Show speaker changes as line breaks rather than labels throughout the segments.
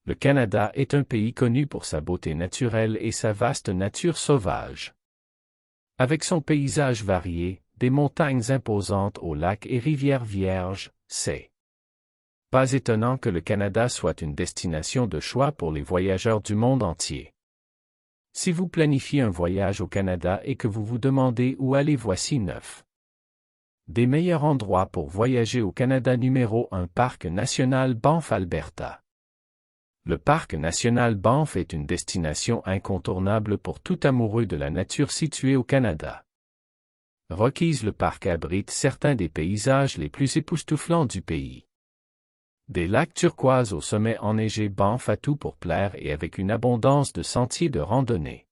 Le Canada est un pays connu pour sa beauté naturelle et sa vaste nature sauvage. Avec son paysage varié, des montagnes imposantes aux lacs et rivières vierges, c'est pas étonnant que le Canada soit une destination de choix pour les voyageurs du monde entier. Si vous planifiez un voyage au Canada et que vous vous demandez où aller, voici 9 des meilleurs endroits pour voyager au Canada. Numéro 1. Parc national Banff, Alberta. Le Parc national Banff est une destination incontournable pour tout amoureux de la nature située au Canada. Rockies, le parc abrite certains des paysages les plus époustouflants du pays. Des lacs turquoises au sommet enneigé, Banff a tout pour plaire et avec une abondance de sentiers de randonnée.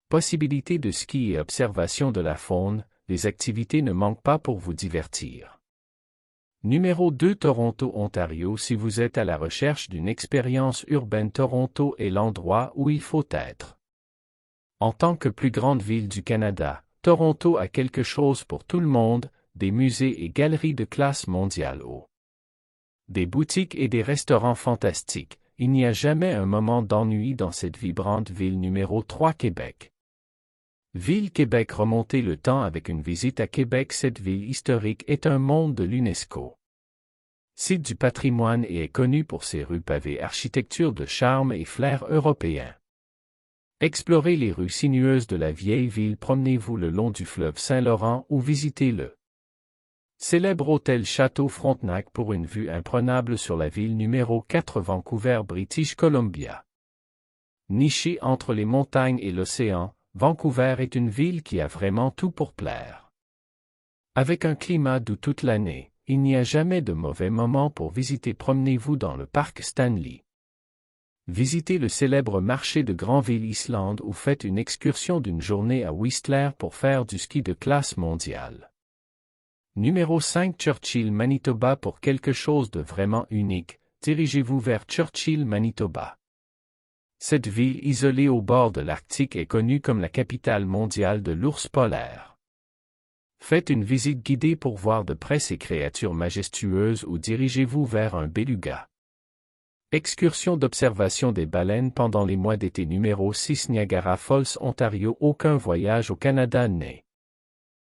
Possibilité de ski et observation de la faune, les activités ne manquent pas pour vous divertir. Numéro 2. Toronto, Ontario. Si vous êtes à la recherche d'une expérience urbaine, Toronto est l'endroit où il faut être. En tant que plus grande ville du Canada, Toronto a quelque chose pour tout le monde, des musées et galeries de classe mondiale des boutiques et des restaurants fantastiques. Il n'y a jamais un moment d'ennui dans cette vibrante ville. Numéro 3. Québec. Ville Québec, remonter le temps avec une visite à Québec. Cette ville historique est un monde de l'UNESCO. Site du patrimoine et est connu pour ses rues pavées, architecture de charme et flair européen. Explorez les rues sinueuses de la vieille ville, promenez-vous le long du fleuve Saint-Laurent ou visitez le célèbre hôtel Château Frontenac pour une vue imprenable sur la ville. Numéro 4. Vancouver, British Columbia. Nichée entre les montagnes et l'océan, Vancouver est une ville qui a vraiment tout pour plaire. Avec un climat doux toute l'année, il n'y a jamais de mauvais moment pour visiter. Promenez-vous dans le parc Stanley. Visitez le célèbre marché de Granville-Island ou faites une excursion d'une journée à Whistler pour faire du ski de classe mondiale. Numéro 5. Churchill, Manitoba. Pour quelque chose de vraiment unique, dirigez-vous vers Churchill, Manitoba. Cette ville isolée au bord de l'Arctique est connue comme la capitale mondiale de l'ours polaire. Faites une visite guidée pour voir de près ces créatures majestueuses ou dirigez-vous vers un beluga. Excursion d'observation des baleines pendant les mois d'été. Numéro 6. Niagara Falls, Ontario. Aucun voyage au Canada n'est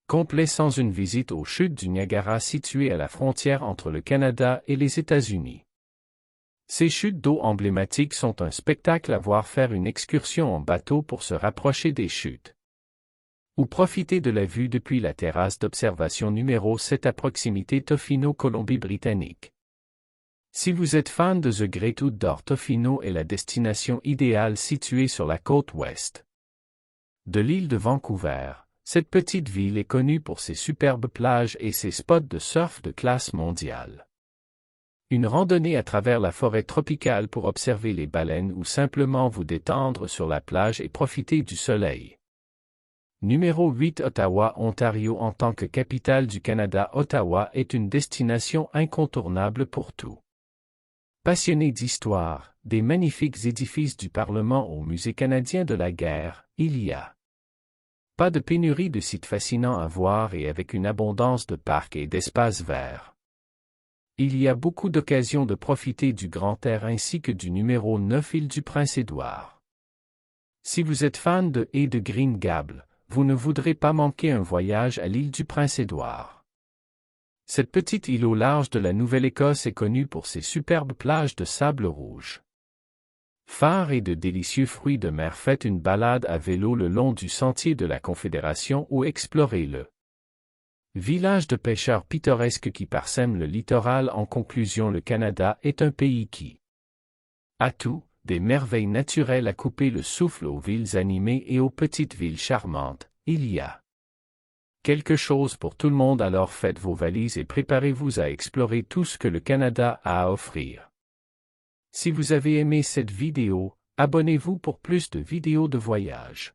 complet sans une visite aux chutes du Niagara situées à la frontière entre le Canada et les États-Unis. Ces chutes d'eau emblématiques sont un spectacle à voir. Faire une excursion en bateau pour se rapprocher des chutes. Ou profiter de la vue depuis la terrasse d'observation. Numéro 7. À proximité, Tofino, Colombie-Britannique. Si vous êtes fan de The Great Outdoors, Tofino est la destination idéale située sur la côte ouest de l'île de Vancouver. Cette petite ville est connue pour ses superbes plages et ses spots de surf de classe mondiale. Une randonnée à travers la forêt tropicale pour observer les baleines ou simplement vous détendre sur la plage et profiter du soleil. Numéro 8. Ottawa, Ontario. En tant que capitale du Canada, Ottawa est une destination incontournable pour tout passionné d'histoire, des magnifiques édifices du Parlement au Musée canadien de la guerre. Il y a pas de pénurie de sites fascinants à voir et avec une abondance de parcs et d'espaces verts. Il y a beaucoup d'occasions de profiter du grand air ainsi que du numéro 9. Île du Prince-Édouard. Si vous êtes fan de Green Gables, vous ne voudrez pas manquer un voyage à l'île du Prince-Édouard. Cette petite île au large de la Nouvelle-Écosse est connue pour ses superbes plages de sable rouge. Phares et de délicieux fruits de mer. Faites une balade à vélo le long du sentier de la Confédération ou explorez le village de pêcheurs pittoresque qui parsème le littoral. En conclusion, le Canada est un pays qui a tout, des merveilles naturelles à couper le souffle aux villes animées et aux petites villes charmantes. Il y a quelque chose pour tout le monde, alors faites vos valises et préparez-vous à explorer tout ce que le Canada a à offrir. Si vous avez aimé cette vidéo, abonnez-vous pour plus de vidéos de voyage.